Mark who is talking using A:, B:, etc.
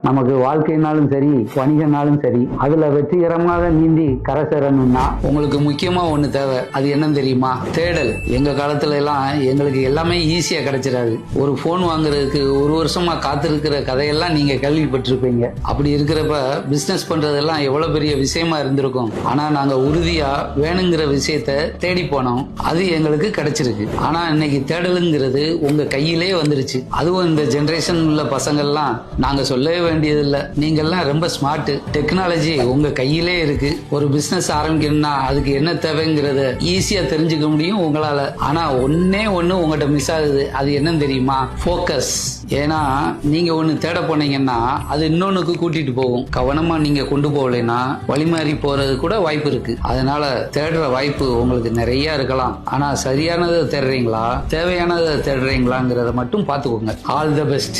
A: நமக்கு வாழ்க்கைனாலும் சரி வணிகனாலும் சரி அதுல வெற்றிகரமாக நீந்தி கரை சேரணும்னா உங்களுக்கு முக்கியமா ஒண்ணு தேவை. அது என்னன்னு தெரியுமா? தேடல். எங்க காலத்துல எல்லாம் எங்களுக்கு எல்லாமே ஈஸியா கிடைச்சிடாது. ஒரு போன் வாங்குறதுக்கு ஒரு வருஷமா காத்திருக்கிற கதையெல்லாம் நீங்க கேள்விப்பட்டிருப்பீங்க. அப்படி இருக்கிறப்ப பிசினஸ் பண்றதெல்லாம் எவ்வளவு பெரிய விஷயமா இருந்திருக்கும். ஆனா நாங்க உறுதியா வேணுங்கிற விஷயத்த தேடி போனோம். அது எங்களுக்கு கிடைச்சிருக்கு. ஆனா இன்னைக்கு தேடலுங்கிறது உங்க கையிலே வந்துருச்சு. அதுவும் இந்த ஜெனரேஷன் உள்ள பசங்கள்லாம் நாங்க சொல்லவே வேண்டியதில்லை. நீங்க எல்லாம் ரொம்ப ஸ்மார்ட். டெக்னாலஜி உங்க கையிலே இருக்கு. ஒரு பிசினஸ் ஆரம்பிக்கணும்னா அதுக்கு என்ன தேவைங்கிறத ஈஸியா தெரிஞ்சுக்க முடியும் உங்களால. ஆனா ஒண்ணே ஒண்ணு உங்கள்கிட்ட மிஸ் ஆகுது. அது என்னன்னு தெரியுமா? போக்கஸ். ஏன்னா நீங்க ஒண்ணு தேட போனீங்கன்னா அது இன்னொன்னுக்கு கூட்டிட்டு போகும். கவனமா நீங்க கொண்டு போகலைன்னா வழிமாறி போறது கூட வாய்ப்பு இருக்கு. அதனால தேடுற வாய்ப்பு உங்களுக்கு நிறைய இருக்கலாம். ஆனா சரியானதை தேடுறீங்களா தேவையானதை தேடுறீங்களாங்கிறத மட்டும் பாத்துக்கோங்க. All the best.